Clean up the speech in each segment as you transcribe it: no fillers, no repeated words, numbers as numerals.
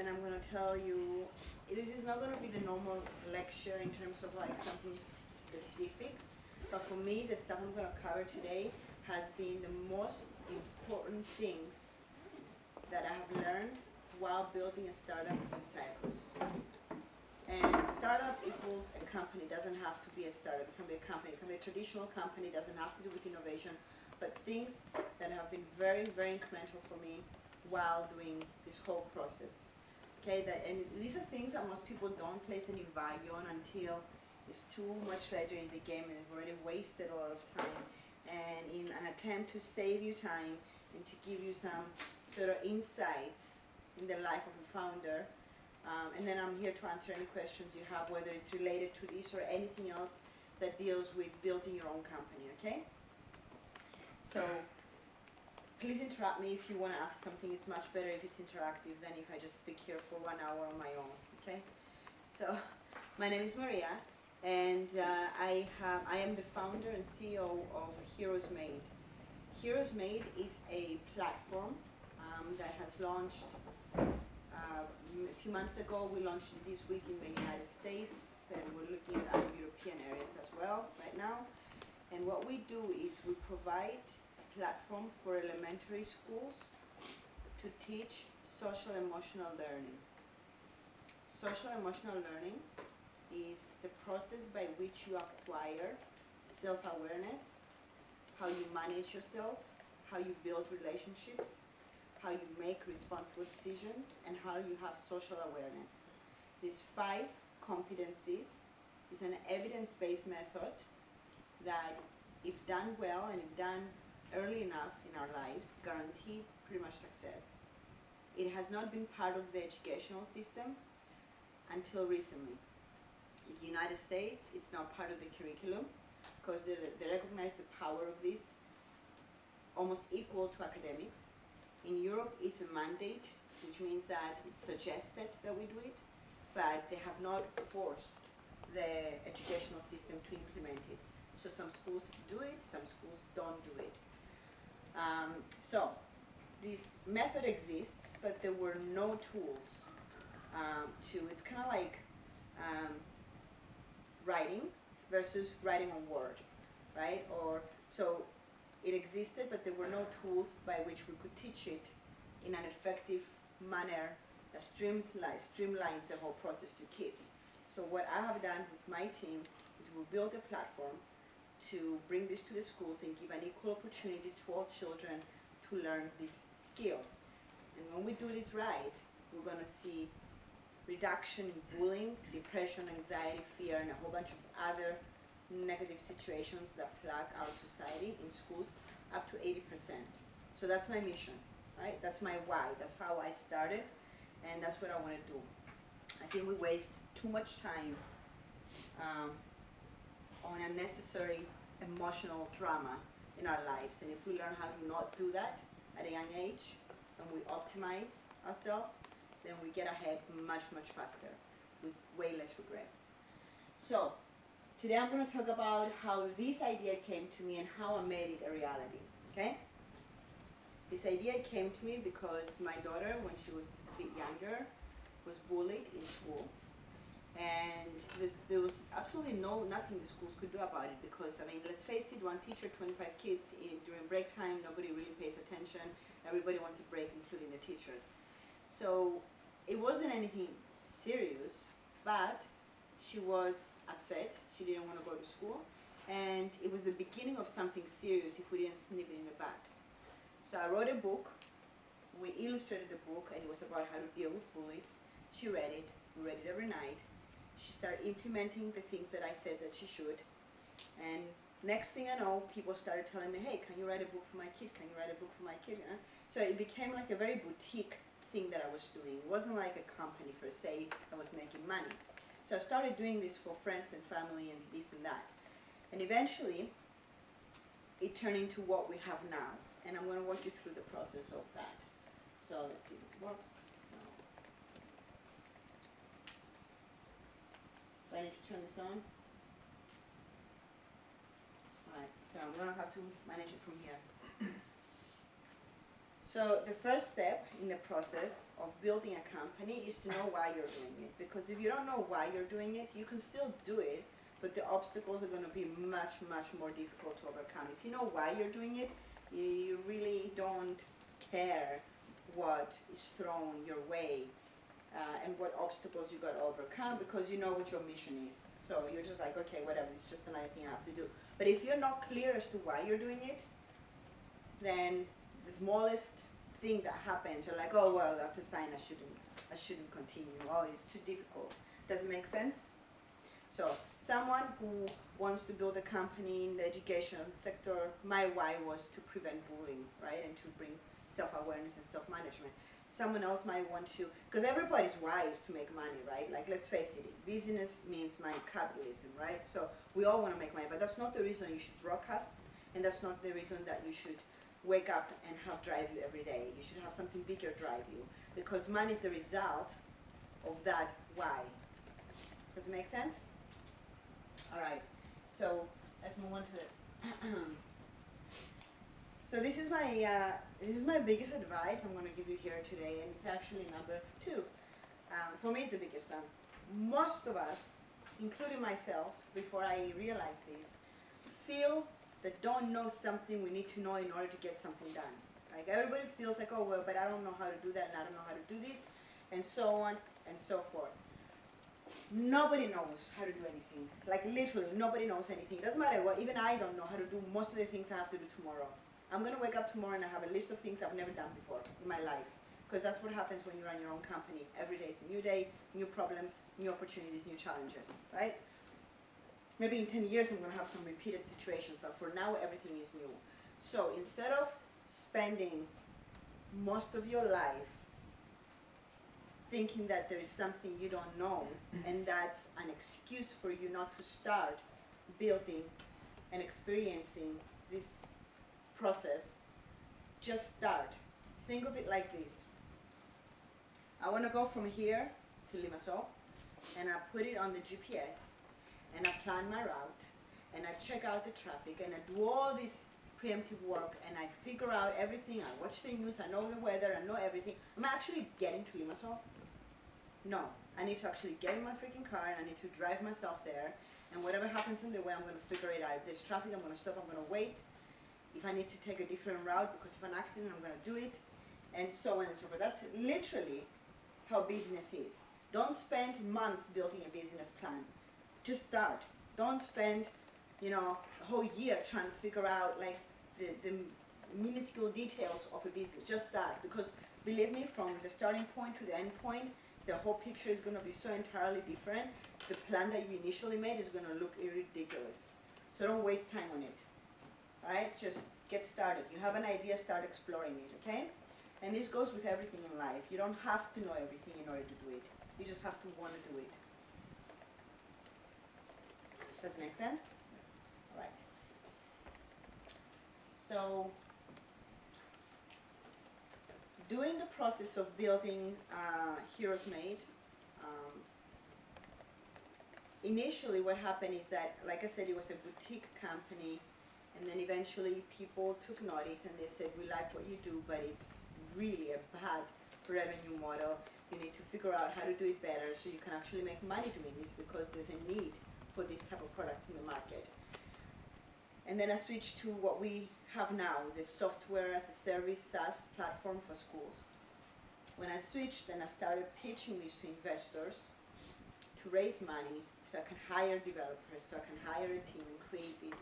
and I'm going to tell you, this is not going to be the normal lecture in terms of like something specific, but for me, the stuff I'm going to cover today has been the most important things that I have learned while building a startup in Cyprus. And startup equals a company. It doesn't have to be a startup. It can be a company. It can be a traditional company. It doesn't have to do with innovation. But things that have been very, very incremental for me while doing this whole process. Okay, and these are things that most people don't place any value on until it's too much later in the game and they've already wasted a lot of time. And in an attempt to save you time and to give you some sort of insights in the life of a founder, and then I'm here to answer any questions you have, whether it's related to this or anything else that deals with building your own company, okay? So please interrupt me if you want to ask something. It's much better if it's interactive than if I just speak here for 1 hour on my own, okay? So my name is Maria, and I am the founder and CEO of Heroes Made. Heroes Made is a platform that has launched a few months ago. We launched it this week in the United States, and we're looking at other European areas as well right now. And what we do is we provide a platform for elementary schools to teach social emotional learning. Social emotional learning is the process by which you acquire self-awareness, how you manage yourself, how you build relationships, how you make responsible decisions, and how you have social awareness. These 5 competencies is an evidence-based method that, if done well and if done early enough in our lives, guarantee pretty much success. It has not been part of the educational system until recently. In the United States, it's now part of the curriculum because they recognize the power of this, almost equal to academics. In Europe, it's a mandate, which means that it's suggested that we do it, but they have not forced the educational system to implement it. So some schools do it, some schools don't do it. So this method exists, but there were no tools it's kind of like writing versus writing on Word, right? So it existed, but there were no tools by which we could teach it in an effective manner that streamlines the whole process to kids. So what I have done with my team is we built a platform to bring this to the schools and give an equal opportunity to all children to learn these skills. And when we do this right, we're going to see reduction in bullying, depression, anxiety, fear, and a whole bunch of other negative situations that plague our society in schools up to 80%. So that's my mission, right? That's my why. That's how I started, and that's what I want to do. I think we waste too much time on unnecessary emotional drama in our lives, and if we learn how to not do that at a young age, and we optimize ourselves, then we get ahead much, much faster with way less regrets. So today I'm going to talk about how this idea came to me and how I made it a reality, okay? This idea came to me because my daughter, when she was a bit younger, was bullied in school. And there was absolutely nothing the schools could do about it because, I mean, let's face it, one teacher, 25 kids, during break time, nobody really pays attention. Everybody wants a break, including the teachers. So it wasn't anything serious, but she was upset. She didn't want to go to school. And it was the beginning of something serious if we didn't snip it in the bud. So I wrote a book. We illustrated the book, and it was about how to deal with bullies. She read it. We read it every night. She started implementing the things that I said that she should. And next thing I know, people started telling me, hey, can you write a book for my kid? Can you write a book for my kid? So it became like a very boutique thing that I was doing. It wasn't like a company per se that was making money. So I started doing this for friends and family and this and that. And eventually, it turned into what we have now. And I'm going to walk you through the process of that. So let's see if this works. Do I need to turn this on? Alright, so I'm going to have to manage it from here. So the first step in the process of building a company is to know why you're doing it. Because if you don't know why you're doing it, you can still do it, but the obstacles are going to be much, much more difficult to overcome. If you know why you're doing it, you really don't care what is thrown your way and what obstacles you got to overcome, because you know what your mission is. So you're just like, okay, whatever, it's just another thing I have to do. But if you're not clear as to why you're doing it, then the smallest thing that happens, you're like, oh well, that's a sign I shouldn't continue. Oh, it's too difficult. Does it make sense? So someone who wants to build a company in the education sector, my why was to prevent bullying, right, and to bring self-awareness and self-management. Someone else might want to, because everybody's why is to make money, right? Like, let's face it, business means money, capitalism, right? So we all want to make money, but that's not the reason you should broadcast, and that's not the reason that you should wake up and have drive you every day. You should have something bigger drive you, because money is the result of that why. Does it make sense? All right, so let's move on to the so this is my biggest advice I'm going to give you here today, and it's actually number 2. For me, it's the biggest one. Most of us, including myself, before I realized this, feel that don't know something we need to know in order to get something done. Like, everybody feels like, oh well, but I don't know how to do that, and I don't know how to do this, and so on and so forth. Nobody knows how to do anything. Like, literally, nobody knows anything. It doesn't matter what, even I don't know how to do most of the things I have to do tomorrow. I'm going to wake up tomorrow and I have a list of things I've never done before in my life. Because that's what happens when you run your own company. Every day is a new day, new problems, new opportunities, new challenges, right? Maybe in 10 years I'm going to have some repeated situations, but for now everything is new. So instead of spending most of your life thinking that there is something you don't know, and that's an excuse for you not to start building and experiencing this process, just start. Think of it like this. I want to go from here to Limassol, and I put it on the GPS, and I plan my route, and I check out the traffic, and I do all this preemptive work, and I figure out everything. I watch the news, I know the weather, I know everything. Am I actually getting to Limassol? No. I need to actually get in my freaking car, and I need to drive myself there, and whatever happens on the way, I'm going to figure it out. If there's traffic, I'm going to stop, I'm going to wait. If I need to take a different route because of an accident, I'm going to do it, and so on and so forth. That's literally how business is. Don't spend months building a business plan. Just start. Don't spend, a whole year trying to figure out like the minuscule details of a business. Just start, because believe me, from the starting point to the end point, the whole picture is going to be so entirely different. The plan that you initially made is going to look ridiculous. So don't waste time on it. Alright, just get started. You have an idea, start exploring it, okay? And this goes with everything in life. You don't have to know everything in order to do it. You just have to want to do it. Does it make sense? Alright. So, during the process of building Heroes Made, initially what happened is that, like I said, it was a boutique company. And then eventually people took notice and they said, we like what you do, but it's really a bad revenue model. You need to figure out how to do it better so you can actually make money doing this, because there's a need for this type of products in the market. And then I switched to what we have now, the software as a service SaaS platform for schools. When I switched, then I started pitching this to investors to raise money so I can hire developers, so I can hire a team and create this.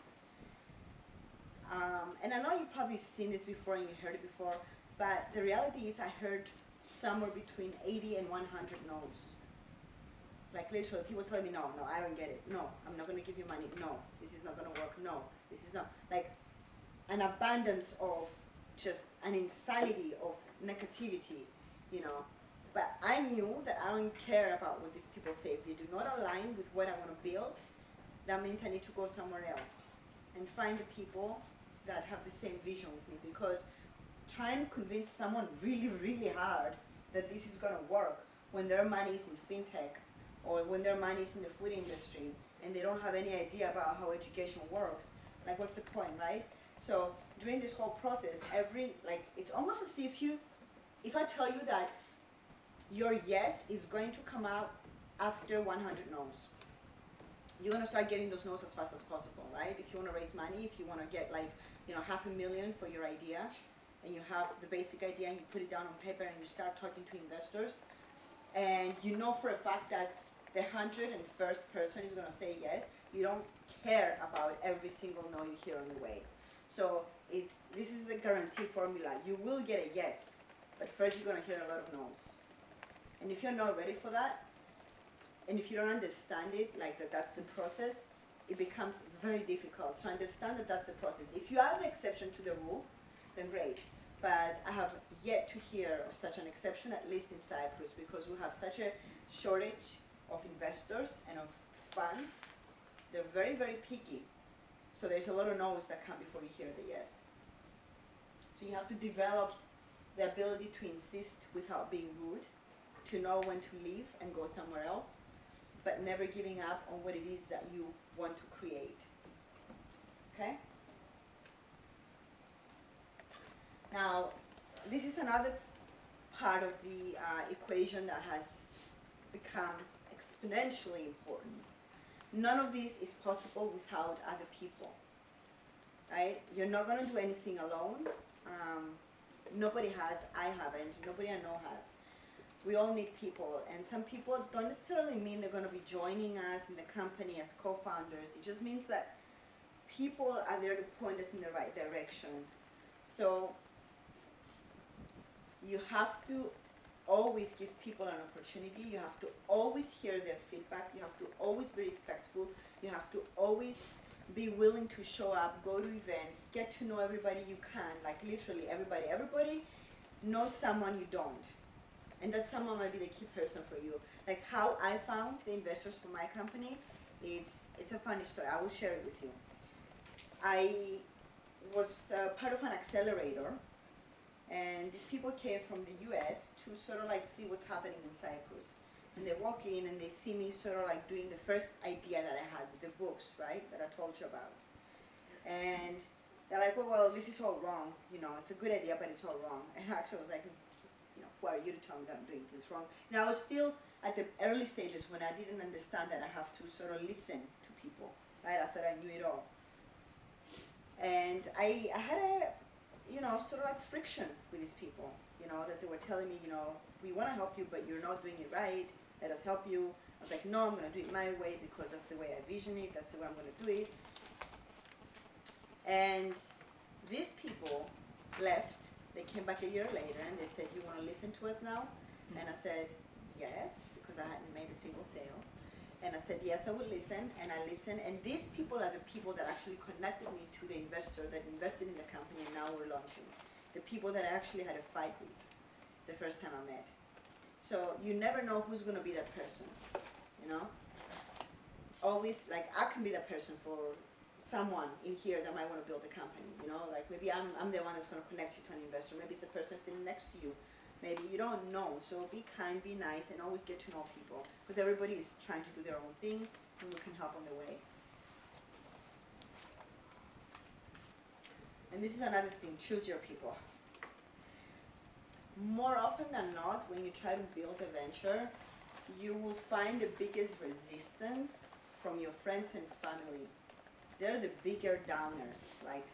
And I know you've probably seen this before and you heard it before, but the reality is I heard somewhere between 80 and 100 no's. Like, literally, people telling me, no, I don't get it. No, I'm not going to give you money. No, this is not going to work. No, this is not. Like, an abundance of just an insanity of negativity, But I knew that I don't care about what these people say. If they do not align with what I want to build, that means I need to go somewhere else and find the people that have the same vision with me, because trying to convince someone really, really hard that this is going to work when their money is in fintech or when their money is in the food industry and they don't have any idea about how education works, like, what's the point, right? So during this whole process, it's almost as if I tell you that your yes is going to come out after 100 no's. You're gonna start getting those no's as fast as possible, right? If you wanna raise money, if you wanna get $500,000 for your idea, and you have the basic idea and you put it down on paper and you start talking to investors, and you know for a fact that the 101st person is gonna say yes, you don't care about every single no you hear on the way. So this is the guarantee formula. You will get a yes, but first you're gonna hear a lot of no's. And if you're not ready for that, and if you don't understand it, that's the process, it becomes very difficult. So understand that that's the process. If you are the exception to the rule, then great. But I have yet to hear of such an exception, at least in Cyprus, because we have such a shortage of investors and of funds. They're very, very picky. So there's a lot of no's that come before you hear the yes. So you have to develop the ability to insist without being rude, to know when to leave and go somewhere else, but never giving up on what it is that you want to create. Okay? Now, this is another part of the equation that has become exponentially important. None of this is possible without other people, right? You're not going to do anything alone. Nobody has, I haven't, nobody I know has. We all need people, and some people don't necessarily mean they're going to be joining us in the company as co-founders. It just means that people are there to point us in the right direction. So you have to always give people an opportunity. You have to always hear their feedback. You have to always be respectful. You have to always be willing to show up, go to events, get to know everybody you can, like literally everybody. Everybody knows someone you don't. And that someone might be the key person for you. Like how I found the investors for my company, it's a funny story. I will share it with you. I was part of an accelerator, and these people came from the US to sort of like see what's happening in Cyprus. And they walk in and they see me sort of like doing the first idea that I had with the books, right, that I told you about. And they're like, well, this is all wrong. It's a good idea, but it's all wrong. And actually I was like, who are you to tell me that I'm doing things wrong? And I was still at the early stages when I didn't understand that I have to sort of listen to people, right? I thought I knew it all. And I had a, sort of like friction with these people, that they were telling me, we want to help you, but you're not doing it right. Let us help you. I was like, no, I'm going to do it my way because that's the way I vision it. That's the way I'm going to do it. And these people left. They came back a year later and they said, you want to listen to us now? And I said, yes, because I hadn't made a single sale. And I said, yes, I would listen. And I listened. And these people are the people that actually connected me to the investor that invested in the company and now we're launching. The people that I actually had a fight with the first time I met. So you never know who's going to be that person, Always, like, I can be that person for someone in here that might want to build a company, like maybe I'm the one that's going to connect you to an investor. Maybe it's the person sitting next to you. Maybe you don't know. So be kind, be nice, and always get to know people because everybody is trying to do their own thing and we can help on the way. And this is another thing, choose your people. More often than not, when you try to build a venture, you will find the biggest resistance from your friends and family. They're the bigger downers. Like,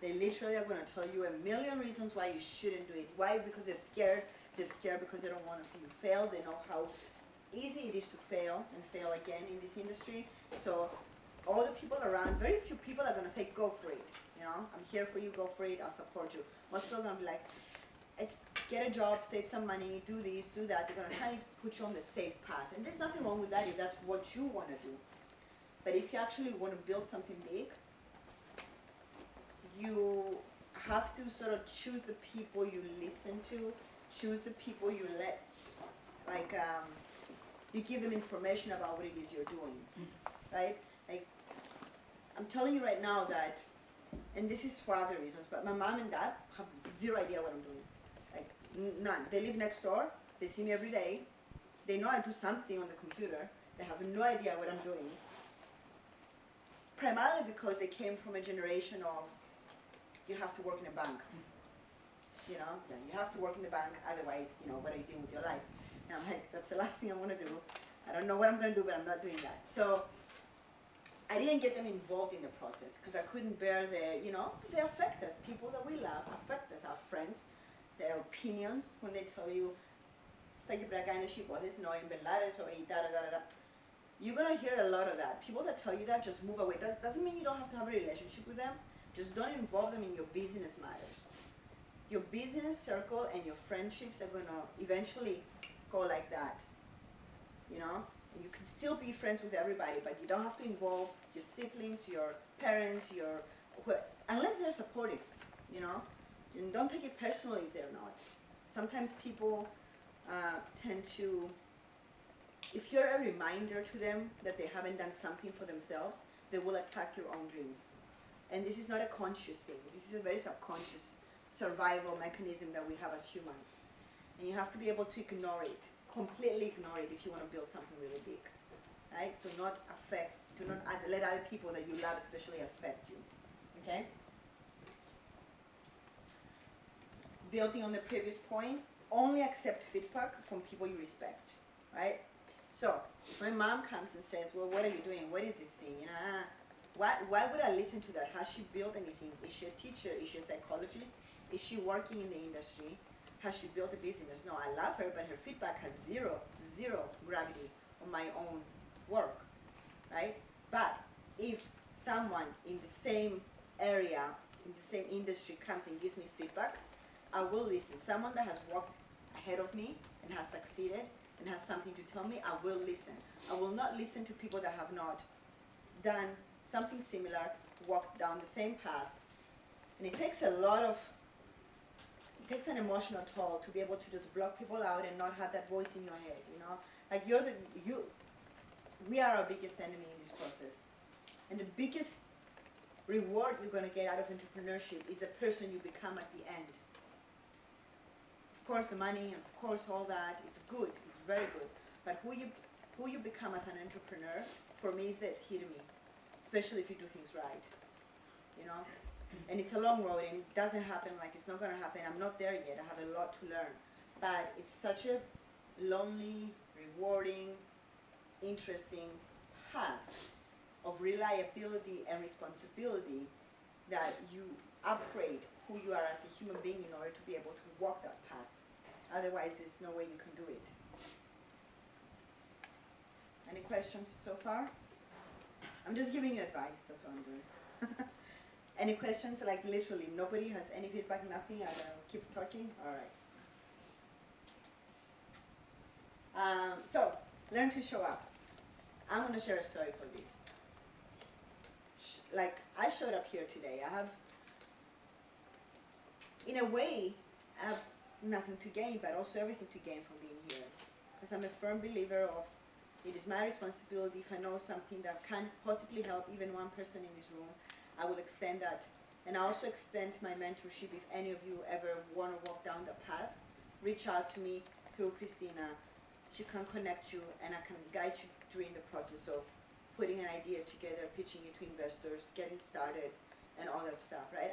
they literally are going to tell you a million reasons why you shouldn't do it. Why? Because they're scared. They're scared because they don't want to see you fail. They know how easy it is to fail and fail again in this industry. So all the people around, very few people are going to say, go for it. I'm here for you, go for it, I'll support you. Most people are going to be like, get a job, save some money, do this, do that. They're going to try to put you on the safe path. And there's nothing wrong with that if that's what you want to do. But if you actually want to build something big, you have to sort of choose the people you listen to, choose the people you let, you give them information about what it is you're doing, right? Like, I'm telling you right now that, and this is for other reasons, but my mom and dad have zero idea what I'm doing. Like, none. They live next door, they see me every day, they know I do something on the computer, they have no idea what I'm doing. Primarily because they came from a generation of you have to work in a bank. You know, yeah, you have to work in the bank, otherwise, you know, what are you doing with your life? And I'm like, that's the last thing I want to do. I don't know what I'm going to do, but I'm not doing that. So I didn't get them involved in the process because I couldn't bear the, you know, they affect us. People that we love affect us, our friends, their opinions when they tell you, you're going to hear a lot of that. People that tell you that, just move away. That doesn't mean you don't have to have a relationship with them. Just don't involve them in your business matters. Your business circle and your friendships are going to eventually go like that, you know? And you can still be friends with everybody, but you don't have to involve your siblings, your parents, unless they're supportive, you know? And don't take it personally if they're not. Sometimes people tend to, if you're a reminder to them that they haven't done something for themselves, they will attack your own dreams. And this is not a conscious thing. This is a very subconscious survival mechanism that we have as humans. And you have to be able to ignore it, completely ignore it if you want to build something really big, right? Do not let other people that you love especially affect you, okay? Building on the previous point, only accept feedback from people you respect, right? So, if my mom comes and says, well, what are you doing? What is this thing? You know, why would I listen to that? Has she built anything? Is she a teacher? Is she a psychologist? Is she working in the industry? Has she built a business? No, I love her, but her feedback has zero gravity on my own work, right? But if someone in the same area, in the same industry comes and gives me feedback, I will listen. Someone that has walked ahead of me and has succeeded and has something to tell me, I will listen. I will not listen to people that have not done something similar, walked down the same path. And it takes an emotional toll to be able to just block people out and not have that voice in your head, you know? Like we are our biggest enemy in this process. And the biggest reward you're gonna get out of entrepreneurship is the person you become at the end. Of course the money, of course all that, it's good, it's very good. But who you become as an entrepreneur, for me, is the epitome, especially if you do things right, you know? And it's a long road, and it doesn't happen like it's not going to happen. I'm not there yet. I have a lot to learn. But it's such a lonely, rewarding, interesting path of reliability and responsibility that you upgrade who you are as a human being in order to be able to walk that path. Otherwise, there's no way you can do it. Any questions so far? I'm just giving you advice. That's what I'm doing. Any questions? Like literally, nobody has any feedback, nothing? I will keep talking? All right. So, learn to show up. I'm going to share a story for this. Like, I showed up here today. I have, in a way, I have nothing to gain, but also everything to gain from being here. Because I'm a firm believer of it is my responsibility. If I know something that can possibly help even one person in this room, I will extend that. And I also extend my mentorship. If any of you ever want to walk down the path, reach out to me through Christina. She can connect you, and I can guide you during the process of putting an idea together, pitching it to investors, getting started, and all that stuff, right?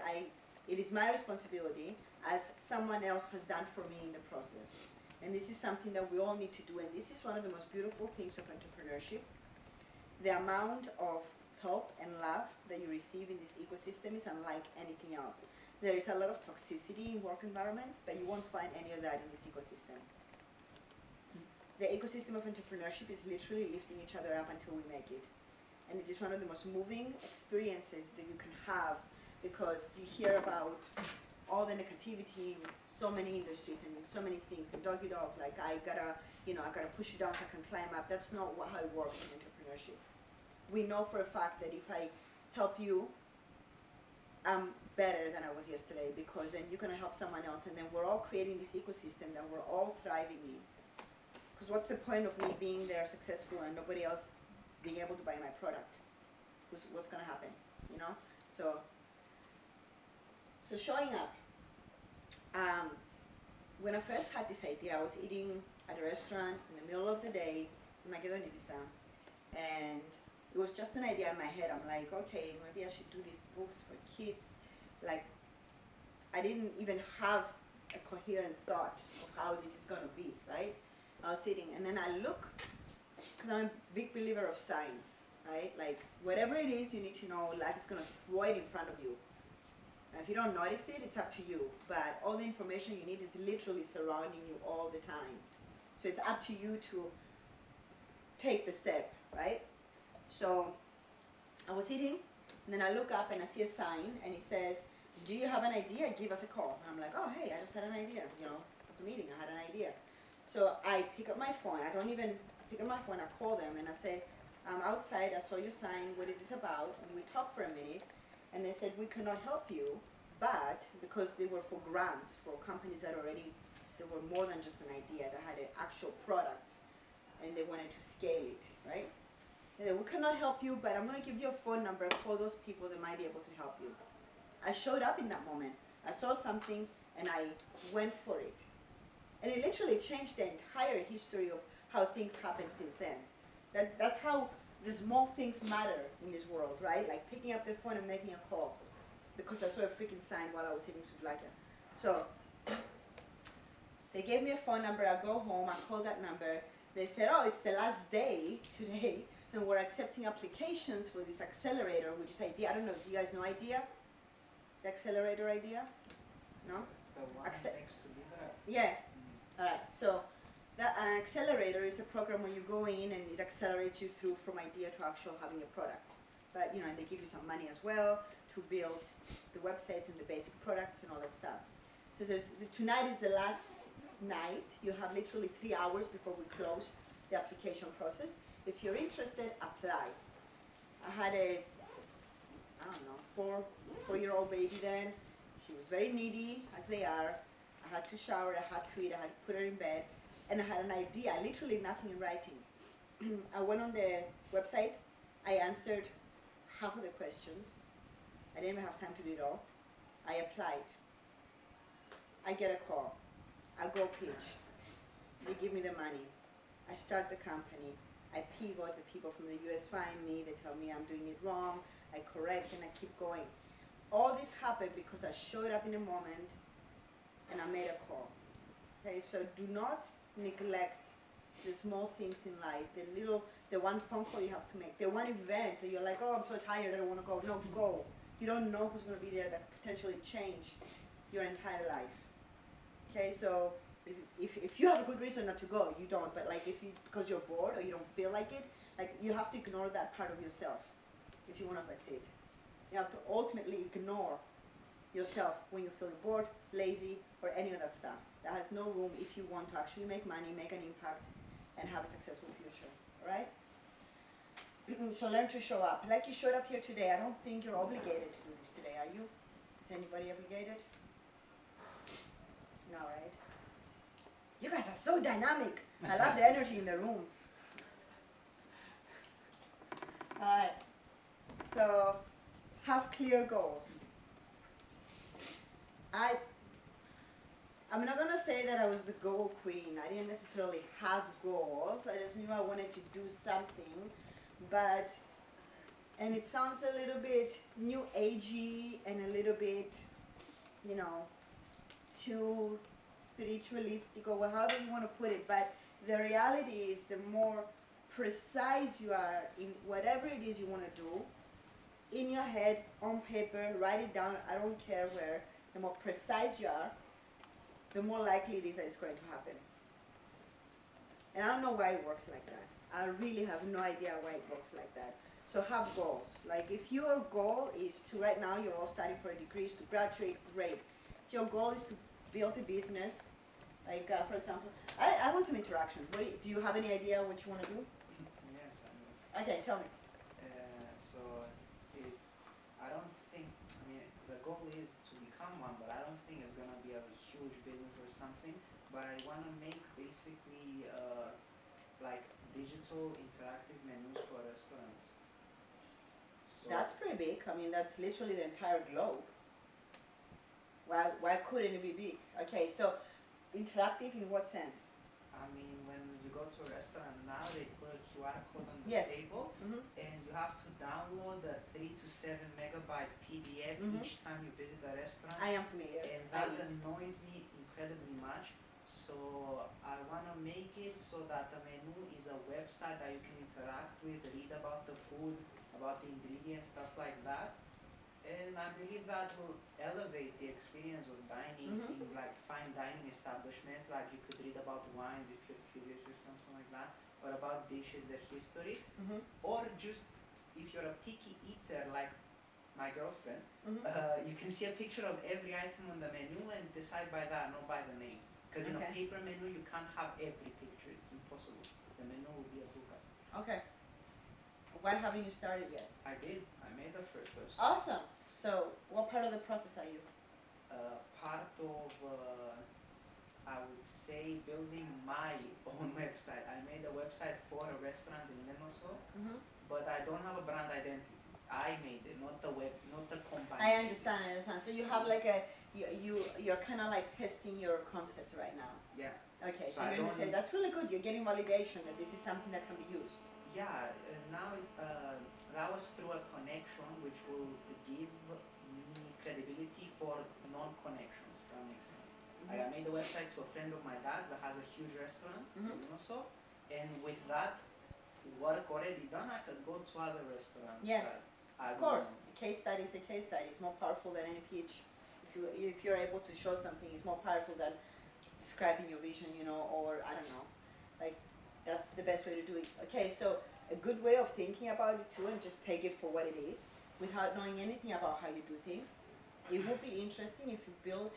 It is my responsibility, as someone else has done for me in the process. And this is something that we all need to do, and this is one of the most beautiful things of entrepreneurship. The amount of help and love that you receive in this ecosystem is unlike anything else. There is a lot of toxicity in work environments, but you won't find any of that in this ecosystem. The ecosystem of entrepreneurship is literally lifting each other up until we make it. And it is one of the most moving experiences that you can have, because you hear about all the negativity in so many industries and in so many things, and dog it up, like I gotta push you down so I can climb up. That's not how it works in entrepreneurship. We know for a fact that if I help you, I'm better than I was yesterday, because then you're gonna help someone else, and then we're all creating this ecosystem that we're all thriving in. Because what's the point of me being there successful and nobody else being able to buy my product? What's gonna happen, you know? So showing up. When I first had this idea, I was eating at a restaurant in the middle of the day, and it was just an idea in my head. I'm like, okay, maybe I should do these books for kids, like I didn't even have a coherent thought of how this is going to be, right? I was sitting, and then I look, because I'm a big believer of signs, right? Like, whatever it is you need to know, life is going to throw it in front of you. And if you don't notice it, it's up to you. But all the information you need is literally surrounding you all the time. So it's up to you to take the step, right? So I was sitting, and then I look up and I see a sign, and it says, do you have an idea? Give us a call. And I'm like, oh, hey, I just had an idea. You know, it's a meeting. I had an idea. So I pick up my phone. I don't even pick up my phone. I call them, and I say, I'm outside. I saw your sign. What is this about? And we talked for a minute, and they said, we cannot help you, but because they were for grants for companies that already, they were more than just an idea. They had an actual product, and they wanted to scale it, right? And they, we cannot help you, but I'm going to give you a phone number. Call those people. They might be able to help you. I showed up in that moment. I saw something, and I went for it. And it literally changed the entire history of how things happened since then. That's how the small things matter in this world, right? Like picking up the phone and making a call. Because I saw a freaking sign while I was eating souvlaki. So they gave me a phone number. I go home. I call that number. They said, oh, it's the last day today, and we're accepting applications for this accelerator, which is idea. I don't know if you guys know idea? The accelerator idea? No? The one next to Libra? Yeah. All right. So an accelerator is a program where you go in and it accelerates you through from idea to actual having a product. But, you know, and they give you some money as well to build the websites and the basic products and all that stuff. So tonight is the last night. You have literally 3 hours before we close the application process. If you're interested, apply. I had a, I don't know, four-year-old baby then. She was very needy, as they are. I had to shower, I had to eat, I had to put her in bed, and I had an idea, literally nothing in writing. I went on the website, I answered half of the questions. I didn't even have time to do it all. I applied. I get a call. I go pitch. They give me the money. I start the company. I pivot. The people from the US find me. They tell me I'm doing it wrong. I correct and I keep going. All this happened because I showed up in a moment and I made a call. Okay, so do not neglect the small things in life, the one phone call you have to make, the one event that you're like, oh, I'm so tired, I don't want to go. No, go. You don't know who's going to be there that potentially change your entire life. Okay, so if you have a good reason not to go, you don't. But like because you're bored or you don't feel like it, like you have to ignore that part of yourself if you want to succeed. You have to ultimately ignore yourself when you're feeling bored, lazy, or any of that stuff. That has no room if you want to actually make money, make an impact, and have a successful future. All right? So learn to show up. Like you showed up here today, I don't think you're obligated to do this today, are you? Is anybody obligated? No, right? You guys are so dynamic. I love the energy in the room. All right. So have clear goals. I'm not going to say that I was the goal queen. I didn't necessarily have goals. I just knew I wanted to do something. But, and it sounds a little bit new agey and a little bit, you know, too spiritualistic or however you want to put it. But the reality is the more precise you are in whatever it is you want to do, in your head, on paper, write it down, I don't care where, the more precise you are, the more likely it is that it's going to happen. And I don't know why it works like that. I really have no idea why it works like that. So have goals. Like if your goal is to, right now you're all studying for a degree, is to graduate, great. If your goal is to build a business, like for example, I want some interaction. Do you have any idea what you want to do? Yes, I know. Okay, tell me. I don't think, I mean, the goal is to become one, but I don't think it's going to be a huge business or something. But I want to make basically like digital interactive menus for restaurants. So That's pretty big. I mean, that's literally the entire globe. Why couldn't it be big? Okay, so interactive in what sense? I mean, when you go to a restaurant now, they put a QR code on the Yes. table, and you have to download a 3 to 7 megabyte PDF each time you visit the restaurant. I am familiar. And that annoys me incredibly much. So I want to make it so that the menu is a website that you can interact with, read about the food, about the ingredients, stuff like that. And I believe that will elevate the experience of dining in like fine dining establishments. Like you could read about wines if you're curious or something like that, or about dishes, their history, or just if you're a picky eater like my girlfriend, you can see a picture of every item on the menu and decide by that, not by the name. Because in a paper menu, you can't have every picture. It's impossible. The menu will be a booklet. Okay. Why haven't you started yet? I did. I made the first website. Awesome. So, what part of the process are you? Part of, I would say, building my own website. I made a website for a restaurant in Minoso, but I don't have a brand identity. I made it, not the company. I understand. So you have like you're kind of like testing your concept right now. Yeah. Okay, so you're going to that's really good. You're getting validation that this is something that can be used. Yeah, now that was through a connection which will give me credibility for non-connections, if that makes sense. Like I made a website to a friend of my dad that has a huge restaurant in Minoso, and with that work already done, I could go to other restaurants. Yes, of course. A case study is a case study. It's more powerful than any pitch. If you're able to show something, it's more powerful than describing your vision, or I don't know. Like, that's the best way to do it. Okay, so a good way of thinking about it too, and just take it for what it is, without knowing anything about how you do things. It would be interesting if you build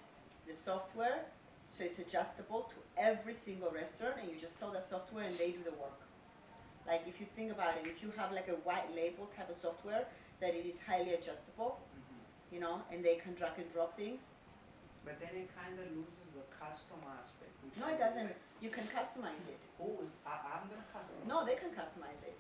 the software so it's adjustable to every single restaurant, and you just sell that software and they do the work. Like if you think about it, if you have like a white label type of software that it is highly adjustable, and they can drag and drop things. But then it kind of loses the custom aspect. No, it doesn't. You can customize it. I'm going to customize it. No, they can customize it.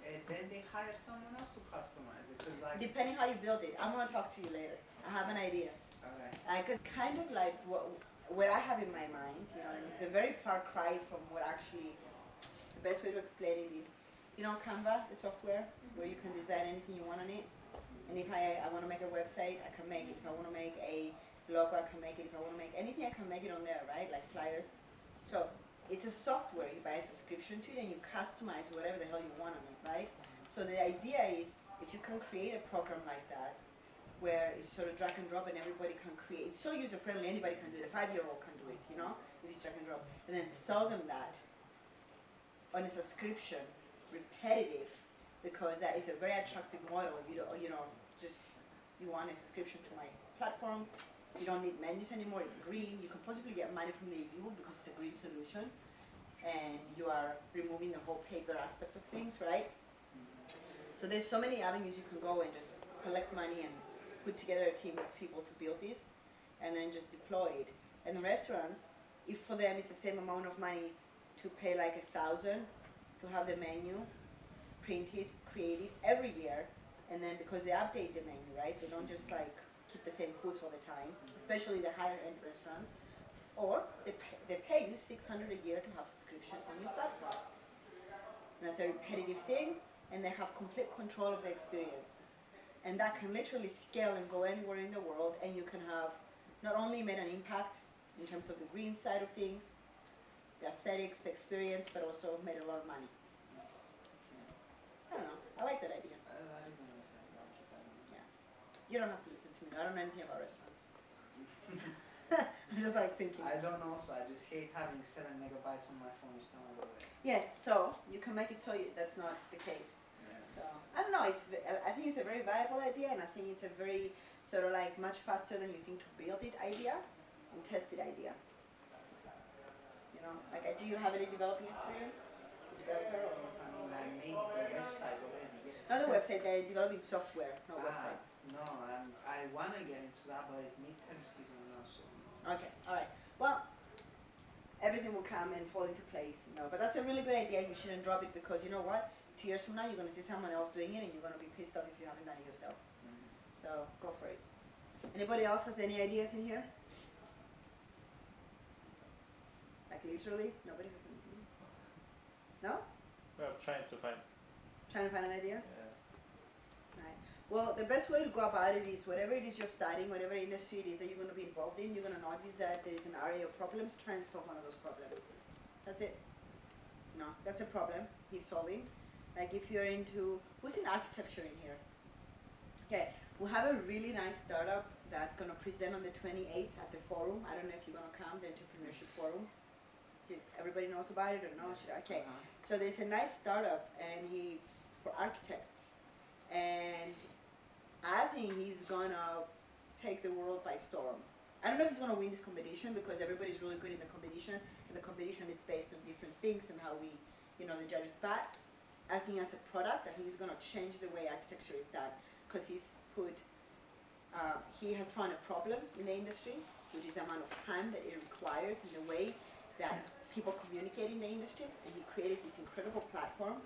And then they hire someone else to customize it. Depending how you build it. I'm going to talk to you later. I have an idea. Okay. Because kind of like what I have in my mind, and it's a very far cry from what actually, the best way to explain it is, Canva, the software, where you can design anything you want on it. And if I want to make a website, I can make it. If I want to make a logo, I can make it. If I want to make anything, I can make it on there, right? Like flyers. So it's a software. You buy a subscription to it and you customize whatever the hell you want on it, right? So the idea is, if you can create a program like that, where it's sort of drag and drop and everybody can create, it's so user-friendly, anybody can do it. A 5-year-old can do it, if it's drag and drop. And then sell them that on a subscription, repetitive, because that is a very attractive model. You want a subscription to my platform. You don't need menus anymore. It's green. You can possibly get money from the EU because it's a green solution, and you are removing the whole paper aspect of things, right? So there's so many avenues you can go and just collect money and put together a team of people to build this, and then just deploy it. And the restaurants, if for them it's the same amount of money to pay like 1,000 to have the menu printed, created every year, and then because they update the menu, right? They don't just like keep the same foods all the time, especially the higher end restaurants. Or they pay you $600 a year to have subscription on your platform. And that's a repetitive thing, and they have complete control of the experience. And that can literally scale and go anywhere in the world, and you can have not only made an impact in terms of the green side of things, the aesthetics, the experience, but also made a lot of money. I don't know. I like that idea. Yeah. You don't have to listen to me. I don't know anything about restaurants. I'm just like thinking. I don't know, so I just hate having 7 megabytes on my phone each time I go there. Yes, so you can make it so that's not the case. Yeah. So I don't know. I think it's a very viable idea, and I think it's a very sort of like much faster than you think to build it idea and test it idea. Like do you have any developing experience? Developer or? I made the website already. Yes. Not the website. They're developing software, no website. No, I want to get into that, but it's midterm season now, so. Okay, all right. Well, everything will come and fall into place, But that's a really good idea. You shouldn't drop it because you know what? 2 years from now, you're going to see someone else doing it, and you're going to be pissed off if you haven't done it yourself. So go for it. Anybody else has any ideas in here? Like literally, nobody has anything. trying to find. Trying to find an idea? Yeah. Right. Well, the best way to go about it is whatever it is you're studying, whatever industry it is that you're going to be involved in, you're going to notice that there is an area of problems. Try and solve one of those problems. That's it. No, that's a problem he's solving. Like if you're into, who's in architecture in here? Okay, we have a really nice startup that's going to present on the 28th at the forum. I don't know if you're going to come, the entrepreneurship forum. Everybody knows about it or no? Okay, so there's a nice startup and he's for architects. And I think he's going to take the world by storm. I don't know if he's going to win this competition because everybody's really good in the competition and the competition is based on different things and how we, the judges. But I think as a product, I think he's going to change the way architecture is done because he has found a problem in the industry, which is the amount of time that it requires in the way that people communicate in the industry, and he created this incredible platform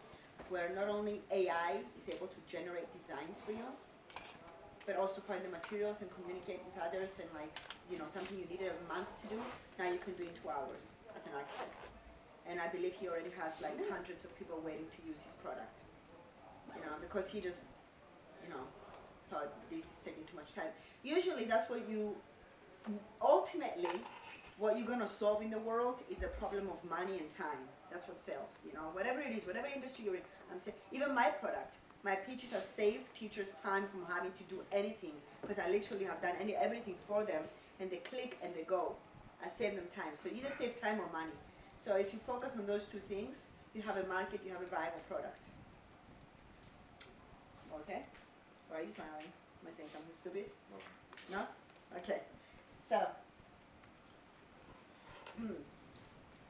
where not only AI is able to generate designs for you, but also find the materials and communicate with others and something you needed a month to do, now you can do in 2 hours as an architect. And I believe he already has hundreds of people waiting to use his product. Because he just, thought this is taking too much time. Usually that's what ultimately, what you're gonna solve in the world is a problem of money and time. That's what sells, whatever it is, whatever industry you're in. I'm saying, even my product, my pitches have saved teachers time from having to do anything because I literally have done everything for them and they click and they go. I save them time. So either save time or money. So if you focus on those two things, you have a market, you have a viable product. Okay? Why are you smiling? Am I saying something stupid? No. No? Okay. So,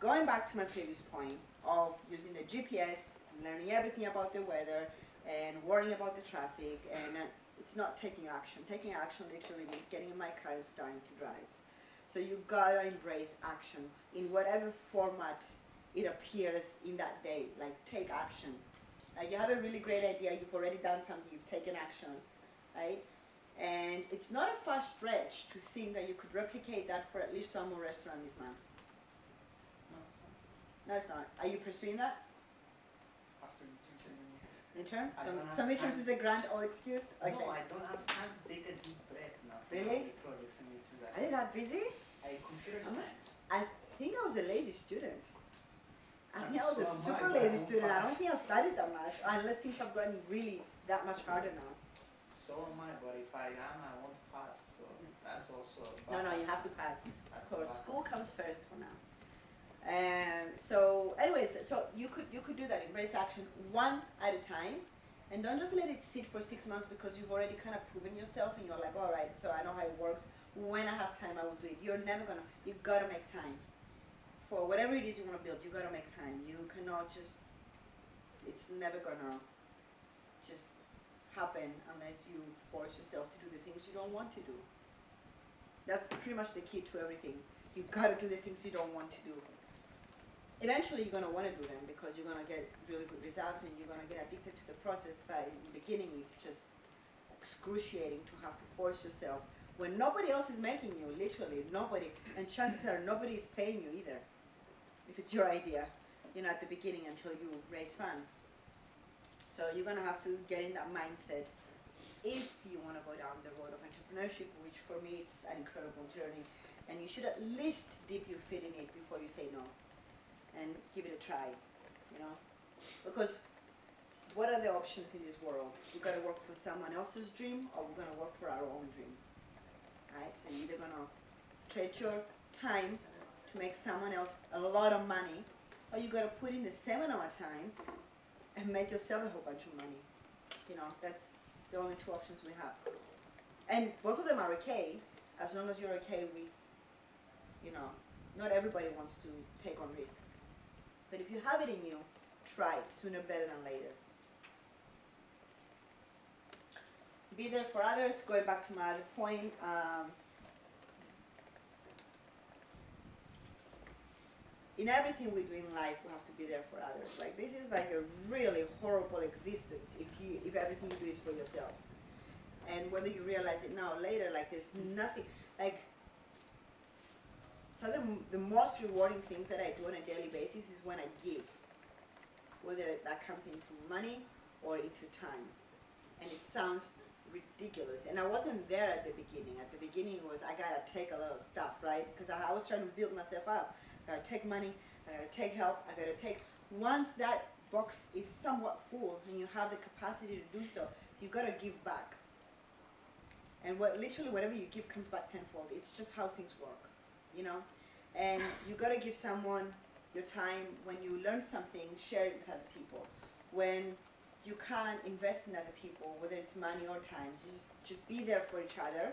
going back to my previous point of using the GPS, learning everything about the weather, and worrying about the traffic, and it's not taking action. Taking action literally means getting in my car and starting to drive. So you gotta embrace action in whatever format it appears in that day. Like take action. Like you have a really great idea, you've already done something, you've taken action, right? And it's not a far stretch to think that you could replicate that for at least one more restaurant this month. No, it's not. No, it's not. Are you pursuing that? After meeting Midterms? I don't have Some midterms time. is a grand old excuse? Okay. No, I don't have time to take a deep breath now. Really? Projects and midterms. Are you that busy? Computer science. I think I was a lazy student. I think I was So a am I, super but I lazy won't student. I don't pass. think I studied that much, unless things have gotten really that much harder now. So am I, but if I am, I won't pass. So that's also a No, bad- you have to pass. Of that's a course, bad- school comes first for now. And so, anyways, so you could do that. Embrace action one at a time, and don't just let it sit for 6 months because you've already kind of proven yourself, and you're like, all right, so I know how it works. When I have time, I will do it. You're never gonna. You gotta make time for whatever it is you want to build. You gotta make time. You cannot just. It's never gonna just happen unless you force yourself to do the things you don't want to do. That's pretty much the key to everything. You gotta do the things you don't want to do. Eventually you're gonna wanna do them because you're gonna get really good results and you're gonna get addicted to the process, but in the beginning it's just excruciating to have to force yourself when nobody else is making you, literally nobody, and chances are nobody is paying you either, if it's your idea, at the beginning until you raise funds. So you're gonna have to get in that mindset if you wanna go down the road of entrepreneurship, which for me it's an incredible journey, and you should at least dip your feet in it before you say no, and give it a try, because what are the options in this world? We're gonna work for someone else's dream, or we're gonna work for our own dream, right? So you're either gonna trade your time to make someone else a lot of money, or you gotta put in the same amount of time and make yourself a whole bunch of money. That's the only two options we have. And both of them are okay, as long as you're okay with, not everybody wants to take on risks. But if you have it in you, try it sooner better than later. Be there for others. Going back to my other point, in everything we do in life, we have to be there for others. Like this is like a really horrible existence if everything you do is for yourself. And whether you realize it now or later, like there's nothing, like, so the most rewarding things that I do on a daily basis is when I give. Whether that that comes into money or into time. And it sounds ridiculous. And I wasn't there at the beginning. At the beginning was I gotta take a lot of stuff, right? Because I was trying to build myself up. I gotta take money, I gotta take help, I gotta take. Once that box is somewhat full and you have the capacity to do so, you gotta give back. And literally whatever you give comes back tenfold. It's just how things work, you know? And you gotta give someone your time. When you learn something, share it with other people. When you can't invest in other people, whether it's money or time, just be there for each other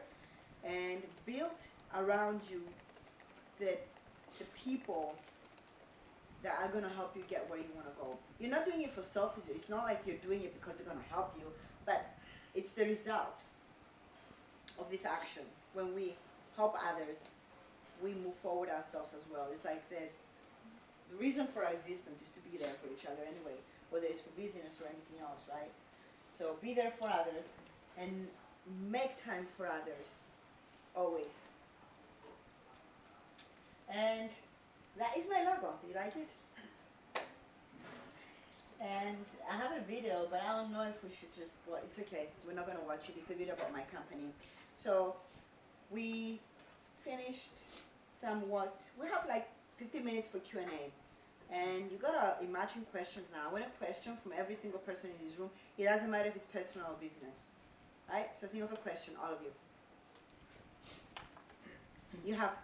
and build around you the people that are gonna help you get where you wanna go. You're not doing it for selfish. It's not like you're doing it because they're gonna help you, but it's the result of this action. When we help others, we move forward ourselves as well. It's like the reason for our existence is to be there for each other anyway, whether it's for business or anything else, right? So be there for others and make time for others, always. And that is my logo. Do you like it? And I have a video, but I don't know if we should just, well, it's okay. We're not going to watch it. It's a video about my company. So we finished somewhat, we have like 15 minutes for Q&A. And you gotta imagine questions now. I want a question from every single person in this room. It doesn't matter if it's personal or business. Right? So think of a question, all of you. You have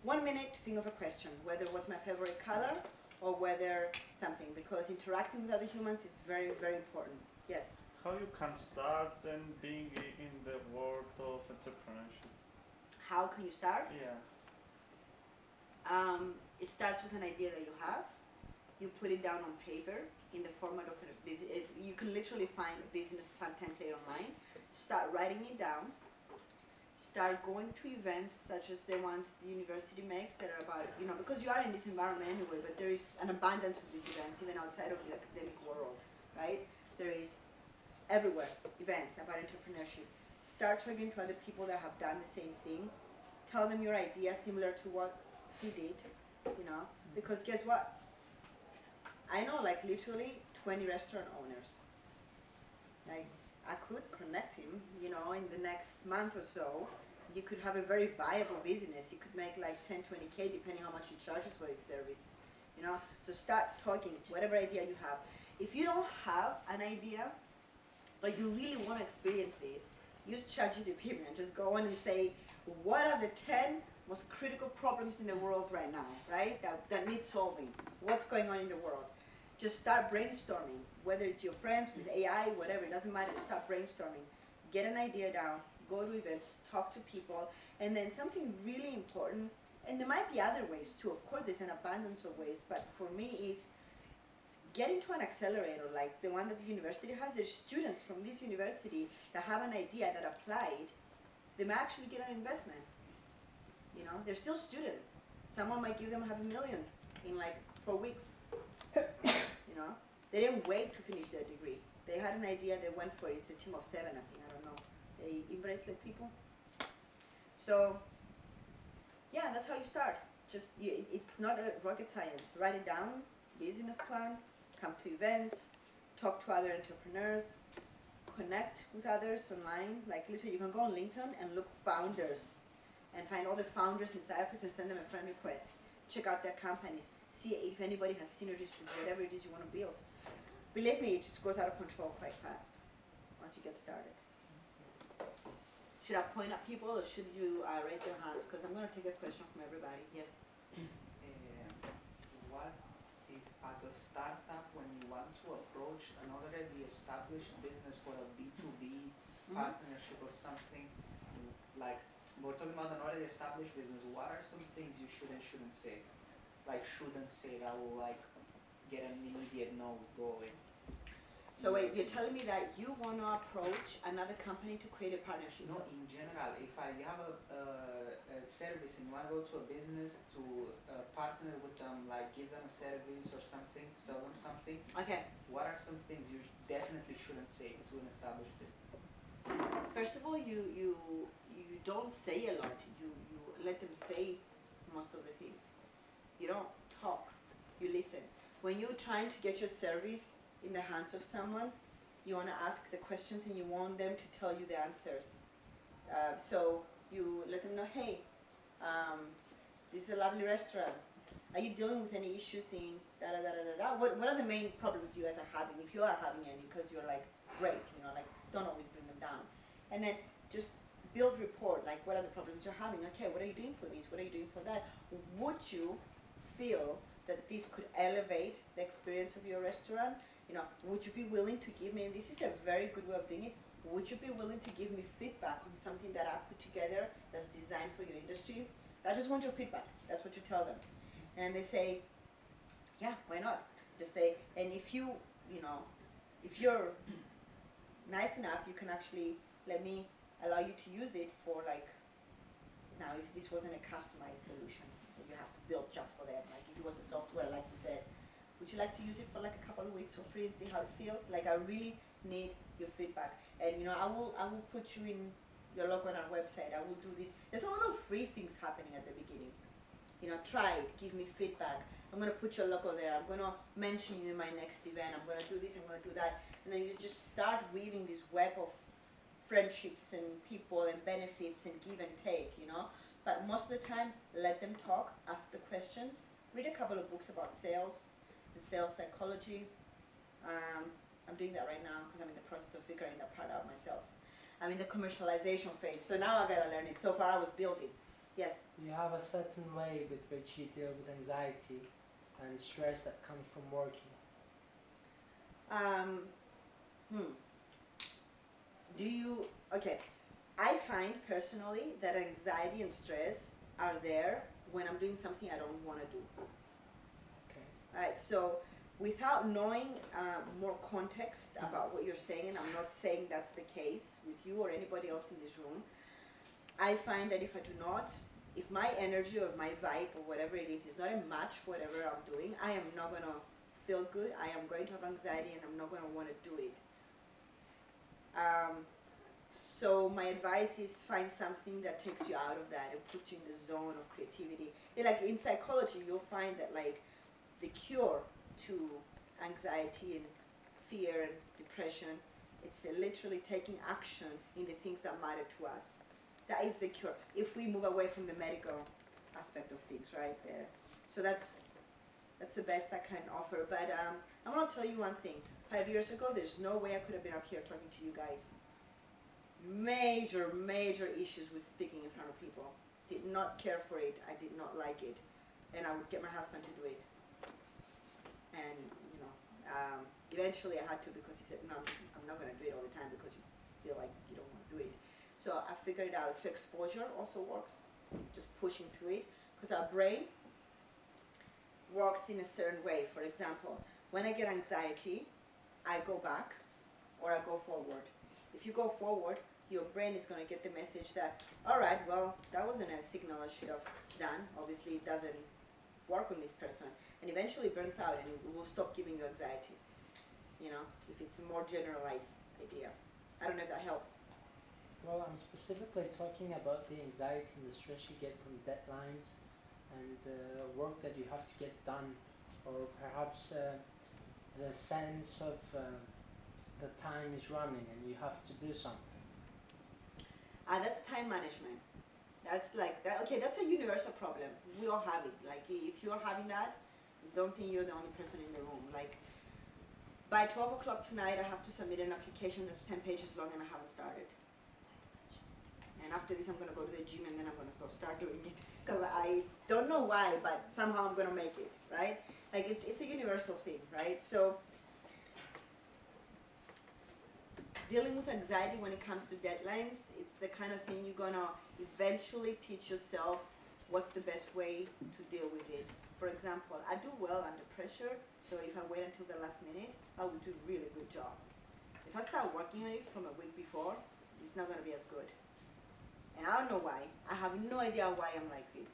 1 minute to think of a question, whether what's my favorite color or whether something, because interacting with other humans is very, very important. Yes? How you can start and being in the world of entrepreneurship? How can you start? Yeah. It starts with an idea that you have. You put it down on paper in the format of a business. You can literally find a business plan template online. Start writing it down. Start going to events such as the ones the university makes that are about, you know, because you are in this environment anyway, but there is an abundance of these events even outside of the academic world, right? There is everywhere events about entrepreneurship. Start talking to other people that have done the same thing. Tell them your idea similar to what he did, you know, because guess what? I know like literally 20 restaurant owners. Like I could connect him, you know, in the next month or so. You could have a very viable business. You could make like 10, 20K depending how much he charges for his service, you know. So start talking, whatever idea you have. If you don't have an idea, but you really want to experience this, use ChatGPT and just go on and say, what are the 10 most critical problems in the world right now, right? That need solving. What's going on in the world? Just start brainstorming, whether it's your friends with AI, whatever, it doesn't matter, start brainstorming. Get an idea down, go to events, talk to people, and then something really important, and there might be other ways too, of course there's an abundance of ways, but for me is get into an accelerator like the one that the university has. There's students from this university that have an idea that applied, they might actually get an investment. You know, they're still students. Someone might give them $500,000 in like 4 weeks. You know, they didn't wait to finish their degree. They had an idea, they went for it. It's a team of 7, I think, I don't know. They embrace like people. So, yeah, that's how you start. Just, it's not a rocket science. Write it down, business plan, come to events, talk to other entrepreneurs, connect with others online. Like literally, you can go on LinkedIn and look founders and find all the founders in Cyprus and send them a friend request. Check out their companies. See if anybody has synergies with whatever it is you want to build. Believe me, it just goes out of control quite fast once you get started. Should I point at people or should you raise your hands? Because I'm going to take a question from everybody. Yes? What if, as a startup, when you want to approach an already established business for a B2B partnership or something, like we're talking about an already established business, what are some things you should and shouldn't say? Like shouldn't say that will like get an immediate no going. So wait, you're telling me that you want to approach another company to create a partnership? No, in general, if you have a service and you want to go to a business to partner with them, like give them a service or something, sell them something. Okay. What are some things you definitely shouldn't say to an established business? First of all, you don't say a lot. You let them say most of the things. You don't talk, you listen. When you're trying to get your service in the hands of someone, you want to ask the questions and you want them to tell you the answers. So you let them know, hey, this is a lovely restaurant. Are you dealing with any issues in da da da da da? What are the main problems you guys are having? If you are having any, because you're like, great, like don't always bring them down. And then just build rapport, like what are the problems you're having? Okay, what are you doing for this? What are you doing for that? Would you feel that this could elevate the experience of your restaurant? Would you be willing to give me, and this is a very good way of doing it, would you be willing to give me feedback on something that I put together that's designed for your industry? I just want your feedback. That's what you tell them. And they say, yeah, why not? Just say, and if you're nice enough, you can actually allow you to use it for now if this wasn't a customized solution that you have to build just for them, like if it was a software, like you said, would you like to use it for like a couple of weeks for free and see how it feels? Like I really need your feedback. And I will put you in your logo on our website. I will do this. There's a lot of free things happening at the beginning. Try it, give me feedback. I'm going to put your logo there. I'm going to mention you in my next event. I'm going to do this, I'm going to do that. And then you just start weaving this web of friendships and people and benefits and give and take, But most of the time, let them talk, ask the questions. Read a couple of books about sales and sales psychology. I'm doing that right now because I'm in the process of figuring that part out myself. I'm in the commercialization phase, so now I got to learn it. So far I was building. Yes? You have a certain way with which you deal with anxiety and stress that comes from working. Okay, I find personally that anxiety and stress are there when I'm doing something I don't want to do. Okay. Alright, so without knowing more context about what you're saying, and I'm not saying that's the case with you or anybody else in this room, I find that if my energy or my vibe or whatever it is not a match for whatever I'm doing, I am not going to feel good, I am going to have anxiety, and I'm not going to want to do it. So my advice is find something that takes you out of that and puts you in the zone of creativity. Like in psychology, you'll find that the cure to anxiety and fear and depression, it's literally taking action in the things that matter to us. That is the cure. If we move away from the medical aspect of things, right? So that's the best I can offer. But I want to tell you one thing. 5 years ago, there's no way I could have been up here talking to you guys. Major issues with speaking in front of people. Did not care for it. I did not like it. And I would get my husband to do it. And, eventually I had to because he said, no, I'm not going to do it all the time because you feel like you don't want to do it. So I figured it out. So exposure also works. Just pushing through it. Because our brain works in a certain way. For example, when I get anxiety, I go back or I go forward. If you go forward, your brain is going to get the message that, all right, well, that wasn't a signal I should have done. Obviously, it doesn't work on this person. And eventually it burns out and it will stop giving you anxiety. If it's a more generalized idea. I don't know if that helps. Well, I'm specifically talking about the anxiety and the stress you get from deadlines and work that you have to get done, or perhaps the sense of the time is running and you have to do something. That's time management. That's like that. Okay, that's a universal problem. We all have it. Like if you're having that, don't think you're the only person in the room. Like by 12 o'clock tonight, I have to submit an application that's 10 pages long and I haven't started. And after this, I'm going to go to the gym and then I'm going to go start doing it. Because I don't know why, but somehow I'm going to make it, right? Like it's a universal thing, right? So dealing with anxiety when it comes to deadlines, it's the kind of thing you're going to eventually teach yourself what's the best way to deal with it. For example, I do well under pressure, so if I wait until the last minute, I will do a really good job. If I start working on it from a week before, it's not going to be as good. And I don't know why. I have no idea why I'm like this,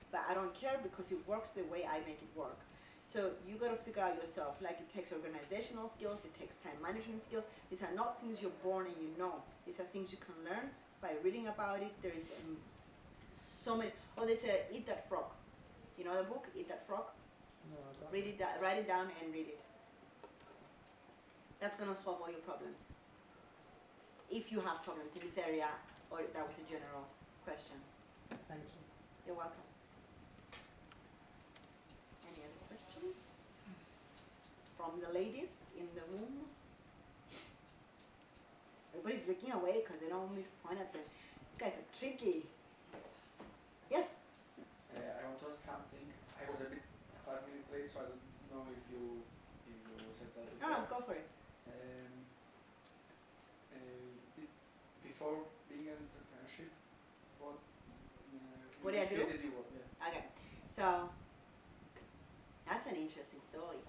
But I don't care because it works the way I make it work. So you got to figure out yourself. Like it takes organizational skills, it takes time management skills. These are not things you're born and you know. These are things you can learn by reading about it. There is so many. Oh, they say Eat That Frog. You know the book, Eat That Frog? No, I don't. Write it down and read it. That's going to solve all your problems. If you have problems in this area, or that was a general question. Thank you. You're welcome. Any other questions? From the ladies in the room? Everybody's looking away because they don't want me to point at them. These guys are tricky. Yes? I want to ask something. I was a bit 5 minutes late, so I don't know if you said that before. No, go for it. Before being an entrepreneurship, what What did I do? did you work? Yeah. Okay, so that's an interesting story.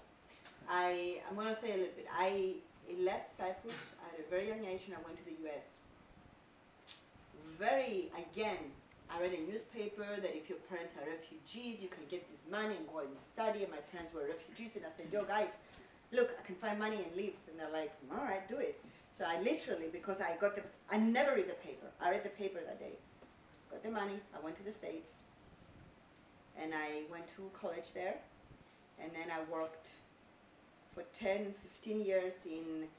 I'm going to say a little bit. I left Cyprus at a very young age and I went to the US. I read a newspaper that if your parents are refugees, you can get this money and go and study. And my parents were refugees, and I said, yo guys, look, I can find money and leave. And they're like, all right, do it. So I literally, because I never read the paper. I read the paper that day. Got the money, I went to the States, and I went to college there, and then I worked for 10, 15 years in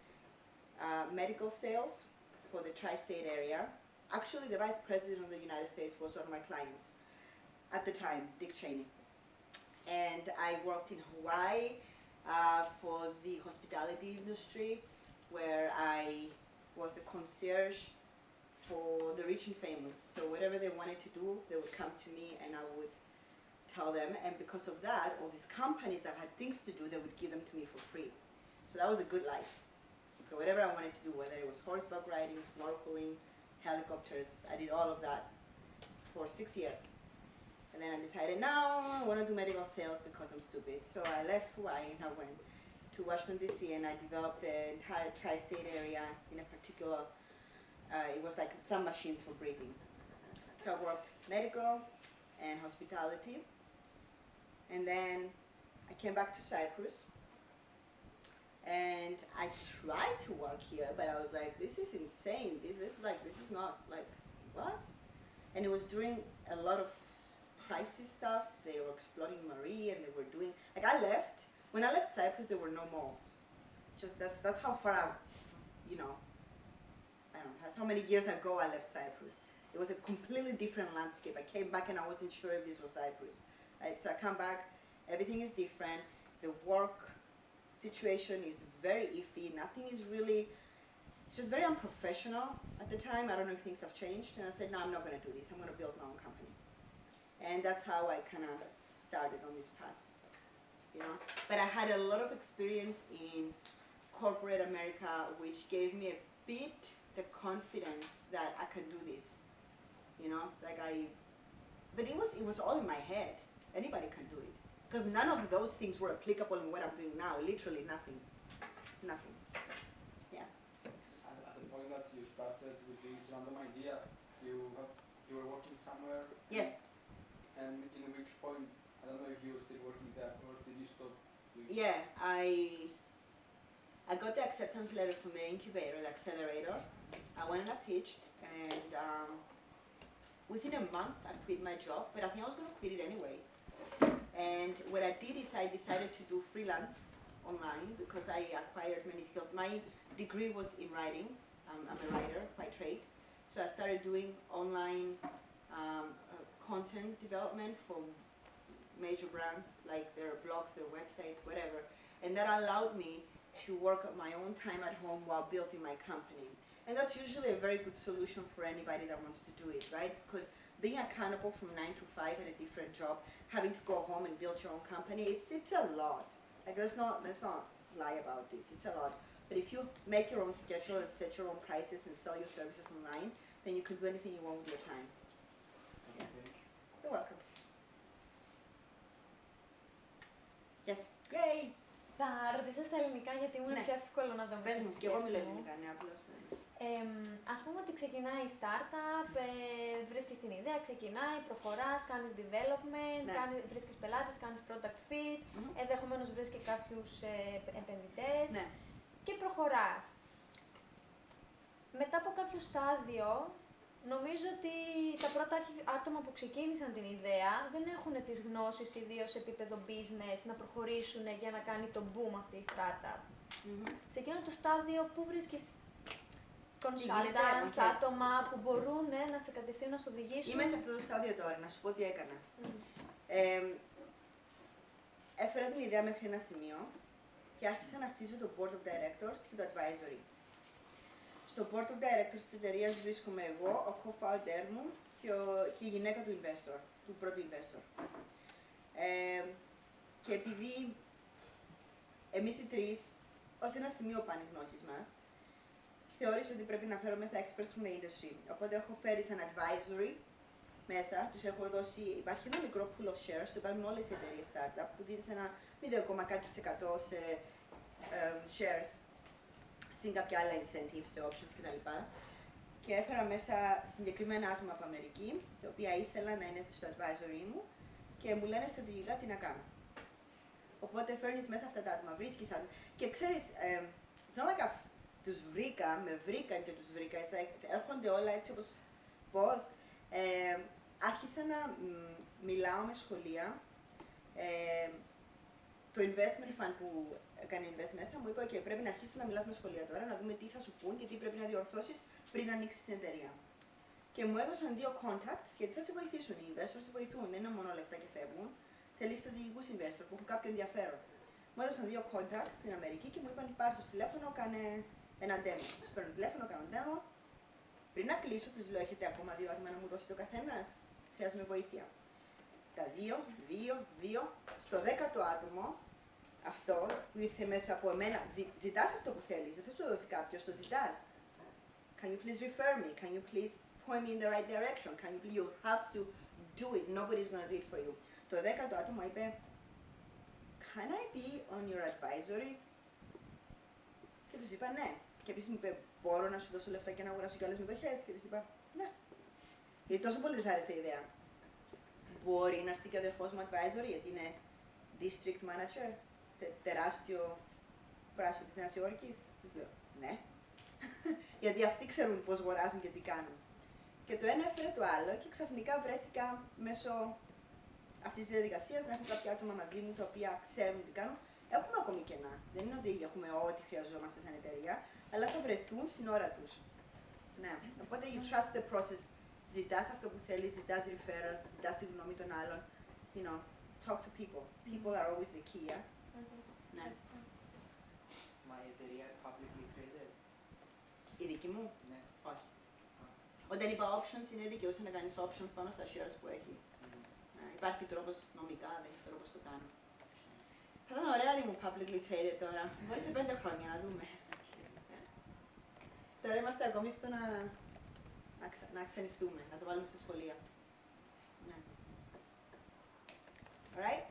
medical sales for the tri-state area. Actually, the Vice President of the United States was one of my clients at the time, Dick Cheney. And I worked in Hawaii for the hospitality industry, where I was a concierge for the rich and famous. So whatever they wanted to do, they would come to me and I would tell them. And because of that, all these companies that had things to do, they would give them to me for free. So that was a good life. So whatever I wanted to do, whether it was horseback riding, snorkeling, helicopters, I did all of that for 6 years. And then I decided, no, I want to do medical sales because I'm stupid. So I left Hawaii and I went to Washington, D.C., and I developed the entire tri-state area in a particular, it was like some machines for breathing. So I worked medical and hospitality. And then I came back to Cyprus. And I tried to work here, but I was like, this is insane. This is not like, what? And it was during a lot of crisis stuff. They were exploiting Marie, and they were doing, like I left, when I left Cyprus, there were no malls. Just that's how far I don't know, that's how many years ago I left Cyprus. It was a completely different landscape. I came back and I wasn't sure if this was Cyprus. Right? So I come back, everything is different. The work situation is very iffy. Nothing is really, it's just very unprofessional at the time. I don't know if things have changed. And I said, no, I'm not going to do this. I'm going to build my own company. And that's how I kind of started on this path. You know? But I had a lot of experience in corporate America, which gave me a bit the confidence that I can do this. You know, but it was all in my head. Anybody can do it. Because none of those things were applicable in what I'm doing now. Literally nothing. Nothing. Yeah. At the point that you started with this random idea, you were working somewhere? Yes. And in which point, I don't know if you're still working there, or did you stop doing it? Yeah, I got the acceptance letter from the incubator, the accelerator. I went and I pitched, and within a month I quit my job, but I think I was going to quit it anyway. And what I did is I decided to do freelance online because I acquired many skills. My degree was in writing. I'm a writer by trade. So I started doing online content development for major brands, like their blogs, their websites, whatever. And that allowed me to work at my own time at home while building my company. And that's usually a very good solution for anybody that wants to do it, right? Because being accountable from 9 to 5 at a different job, having to go home and build your own company, it's a lot. Like let's not lie about this, it's a lot. But if you make your own schedule and set your own prices and sell your services online, then you can do anything you want with your time. Yeah. You're welcome. Yes. Yay! Θα ρωτήσω στα ελληνικά γιατί μου είναι Ναι. πιο εύκολο να δω Πες μέσα μου, στη και εγώ σκέψη μιλάω μου. ελληνικά, ναι, απλώς. Ας πούμε ότι ξεκινάει η startup, βρίσκεις την ιδέα, ξεκινάει, προχωράς, κάνεις development, Ναι. βρίσκεις πελάτες, κάνεις product fit, Μμμ. ενδεχομένως βρίσκεις και κάποιους επενδυτές Ναι. και προχωράς. Μετά από κάποιο στάδιο Νομίζω ότι τα πρώτα άτομα που ξεκίνησαν την ιδέα δεν έχουν τις γνώσεις, ιδίως σε επίπεδο business, να προχωρήσουν για να κάνει το boom αυτή η startup. Σε εκείνο το στάδιο, πού βρίσκεις consultants, άτομα που μπορούν να σε κατευθύνουν, να σε οδηγήσουν? Είμαι σε αυτό το στάδιο τώρα, να σου πω τι έκανα. Έφερα την ιδέα μέχρι ένα σημείο και άρχισα να χτίζω το board of directors και το advisory. Στο board of directors της εταιρείας βρίσκομαι εγώ, ο co-founder μου και η γυναίκα του investor, του πρώτου investor. Και επειδή εμείς οι τρεις, ως ένα σημείο πάνε οι γνώσεις μας, θεώρησα ότι πρέπει να φέρω μέσα experts from the industry. Οπότε έχω φέρει σαν advisory μέσα, τους έχω δώσει, υπάρχει ένα μικρό pool of shares, το κάνουν όλες οι εταιρείες startup, που δίνεις ένα 0,1% σε shares, συν κάποια άλλα incentives, σε options κτλ. Και έφερα μέσα συγκεκριμένα άτομα από Αμερική, τα οποία ήθελα να είναι στο advisory μου και μου λένε στρατηγικά τι να κάνω. Οπότε φέρνεις μέσα αυτά τα άτομα, βρίσκεις άτομα. Και ξέρεις, it's not like τους βρήκα, με βρήκαν και τους βρήκα, έρχονται όλα έτσι όπως πώς. Άρχισα να μιλάω με σχολεία. Το investment fund που έκανε invest μέσα μου είπε: OK, πρέπει να αρχίσεις να μιλάς με σχολεία τώρα, να δούμε τι θα σου πούν και τι πρέπει να διορθώσεις πριν ανοίξεις την εταιρεία. Και μου έδωσαν 2 contacts γιατί θα σε βοηθήσουν. Οι investors σε βοηθούν, δεν είναι μόνο λεφτά και φεύγουν. Θέλεις στρατηγικούς investors που έχουν κάποιο ενδιαφέρον. Μου έδωσαν 2 contacts στην Αμερική και μου είπαν: Υπάρχει στο τηλέφωνο, κάνε ένα demo. Τους παίρνω τηλέφωνο, κάνω demo. Πριν να κλείσω, τους λέω: Έχετε ακόμα 2 άτομα να μου δώσετε ο καθένας? Χρειάζομαι βοήθεια. Τα 2, στο 10ο άτομο, αυτό που ήρθε μέσα από εμένα, ζητάς αυτό που θέλεις, δεν θα σου δώσει κάποιος, το ζητάς. Can you please refer me? Can you please point me in the right direction? You have to do it. Nobody's going to do it for you. Το 10ο άτομο είπε, Can I be on your advisory? Και τους είπα ναι. Και επίσης μου είπε, μπορώ να σου δώσω λεφτά και να αγοράσω και άλλες μετοχές? Και της είπα, ναι. Γιατί τόσο πολύ της άρεσε η ιδέα. Μπορεί να έρθει και ο αδερφός μου advisory, γιατί είναι district manager σε τεράστιο πράσινο της Νέας Υόρκης? Τους λέω, ναι. Γιατί αυτοί ξέρουν πώς αγοράζουν και τι κάνουν. Και το ένα έφερε το άλλο και ξαφνικά βρέθηκα μέσω αυτής της διαδικασίας να έχω κάποια άτομα μαζί μου τα οποία ξέρουν τι κάνουν. Έχουμε ακόμη κενά. Δεν είναι ότι έχουμε ό,τι χρειαζόμαστε σαν εταιρεία, αλλά θα βρεθούν στην ώρα τους. Ναι. Οπότε you trust the process. Ζητάς αυτό που θέλεις, ζητάς referrals, ζητάς τη γνώμη των άλλων. You know, talk to people. People are always the key, yeah? Ναι. Μα η εταιρεία publicly traded? Η δική μου? Ναι. Όχι. Όταν είπα options, είναι δικαιούσε να κάνεις options πάνω στα shares που έχεις. Υπάρχει τρόπος νομικά, δεν ξέρω πώς το κάνω. Θα ήταν ωραία αν ήμουν publicly traded τώρα. Μπορεί σε 5 χρόνια να δούμε. Τώρα είμαστε ακόμη στο να ξενυχτούμε, να το βάλουμε στα σχολεία. Ναι. Alright?